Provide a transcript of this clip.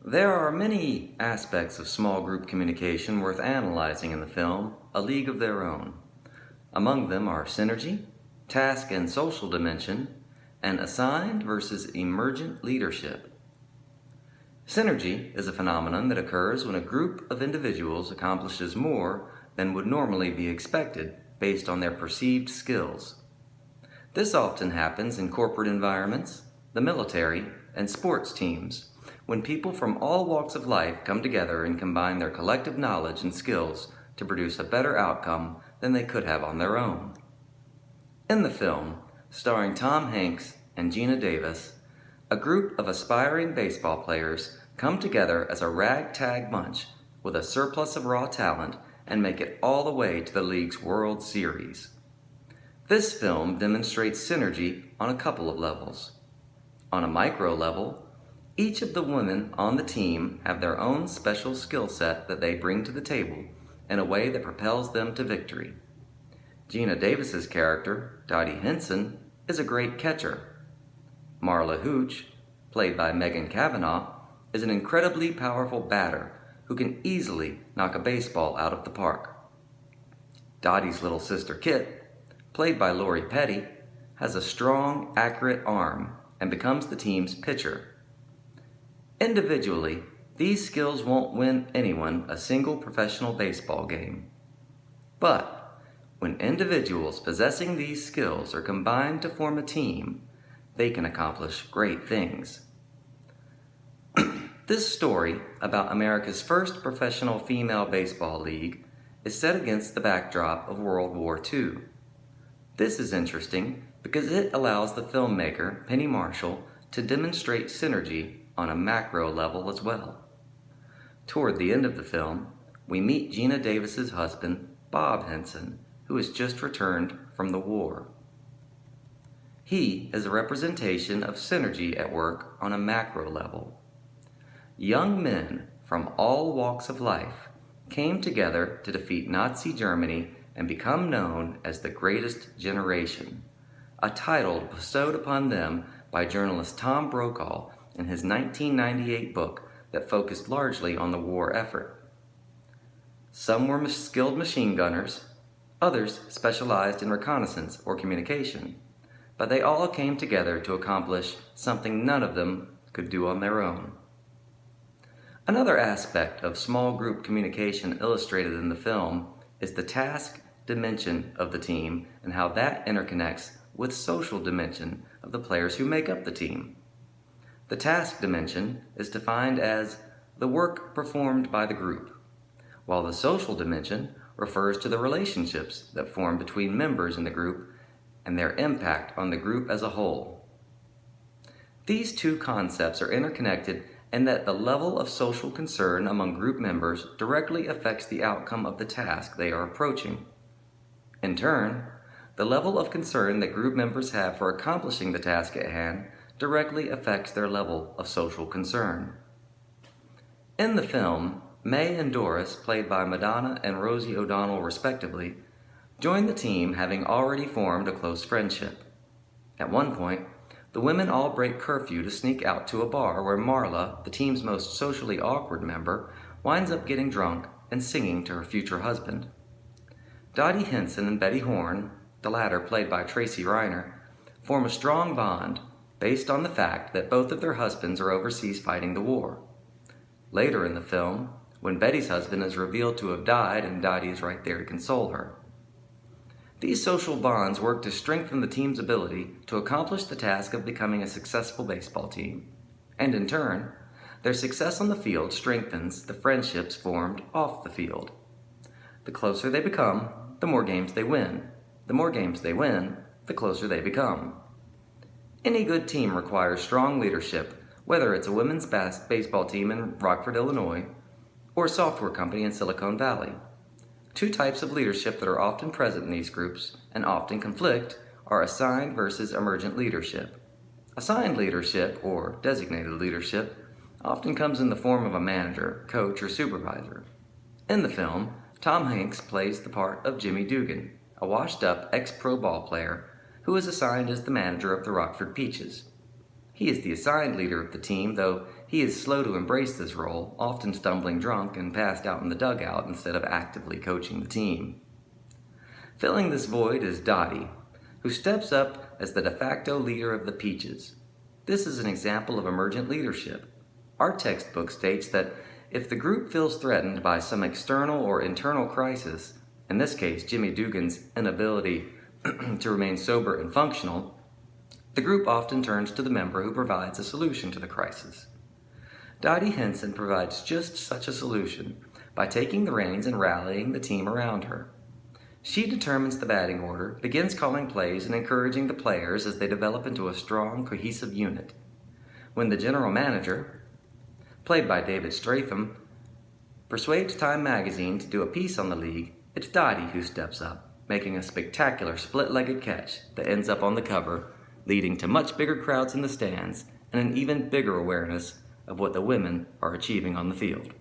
There are many aspects of small group communication worth analyzing in the film A League of Their Own. Among them are synergy, task and social dimension, and assigned versus emergent leadership. Synergy is a phenomenon that occurs when a group of individuals accomplishes more than would normally be expected based on their perceived skills. This often happens in corporate environments, the military, and sports teams, when people from all walks of life come together and combine their collective knowledge and skills to produce a better outcome than they could have on their own. In the film, starring Tom Hanks and Gina Davis, a group of aspiring baseball players come together as a ragtag bunch with a surplus of raw talent and make it all the way to the league's World Series. This film demonstrates synergy on a couple of levels. On a micro level, each of the women on the team have their own special skill set that they bring to the table in a way that propels them to victory. Gina Davis's character, Dottie Hinson, is a great catcher. Marla Hooch, played by Megan Cavanaugh, is an incredibly powerful batter who can easily knock a baseball out of the park. Dottie's little sister Kit, played by Lori Petty, has a strong, accurate arm and becomes the team's pitcher. Individually, these skills won't win anyone a single professional baseball game. But when individuals possessing these skills are combined to form a team, they can accomplish great things. This story about America's first professional female baseball league is set against the backdrop of World War II. This is interesting because it allows the filmmaker, Penny Marshall, to demonstrate synergy on a macro level as well. Toward the end of the film, we meet Gina Davis's husband, Bob Henson, who has just returned from the war. He is a representation of synergy at work on a macro level. Young men from all walks of life came together to defeat Nazi Germany and become known as the Greatest Generation, a title bestowed upon them by journalist Tom Brokaw in his 1998 book that focused largely on the war effort. Some were skilled machine gunners, others specialized in reconnaissance or communication, but they all came together to accomplish something none of them could do on their own. Another aspect of small group communication illustrated in the film is the task dimension of the team and how that interconnects with social dimension of the players who make up the team. The task dimension is defined as the work performed by the group, while the social dimension refers to the relationships that form between members in the group and their impact on the group as a whole. These two concepts are interconnected in that the level of social concern among group members directly affects the outcome of the task they are approaching. In turn, the level of concern that group members have for accomplishing the task at hand directly affects their level of social concern. In the film, May and Doris, played by Madonna and Rosie O'Donnell respectively, join the team having already formed a close friendship. At one point, the women all break curfew to sneak out to a bar where Marla, the team's most socially awkward member, winds up getting drunk and singing to her future husband. Dottie Hinson and Betty Horn, the latter played by Tracy Reiner, form a strong bond based on the fact that both of their husbands are overseas fighting the war. Later in the film, when Betty's husband is revealed to have died and Dottie is right there to console her. These social bonds work to strengthen the team's ability to accomplish the task of becoming a successful baseball team, and in turn, their success on the field strengthens the friendships formed off the field. The closer they become, the more games they win. The more games they win, the closer they become. Any good team requires strong leadership, whether it's a women's baseball team in Rockford, Illinois, or a software company in Silicon Valley. Two types of leadership that are often present in these groups and often conflict are assigned versus emergent leadership. Assigned leadership, or designated leadership, often comes in the form of a manager, coach, or supervisor. In the film, Tom Hanks plays the part of Jimmy Dugan, a washed-up ex-pro ball player who is assigned as the manager of the Rockford Peaches. He is the assigned leader of the team, though he is slow to embrace this role, often stumbling drunk and passed out in the dugout instead of actively coaching the team. Filling this void is Dottie, who steps up as the de facto leader of the Peaches. This is an example of emergent leadership. Our textbook states that if the group feels threatened by some external or internal crisis, in this case Jimmy Dugan's inability to remain sober and functional, the group often turns to the member who provides a solution to the crisis. Dottie Henson provides just such a solution by taking the reins and rallying the team around her. She determines the batting order, begins calling plays and encouraging the players as they develop into a strong, cohesive unit. When the general manager, played by David Stratham, persuades Time magazine to do a piece on the league, it's Dottie who steps up, making a spectacular split-legged catch that ends up on the cover, leading to much bigger crowds in the stands and an even bigger awareness of what the women are achieving on the field.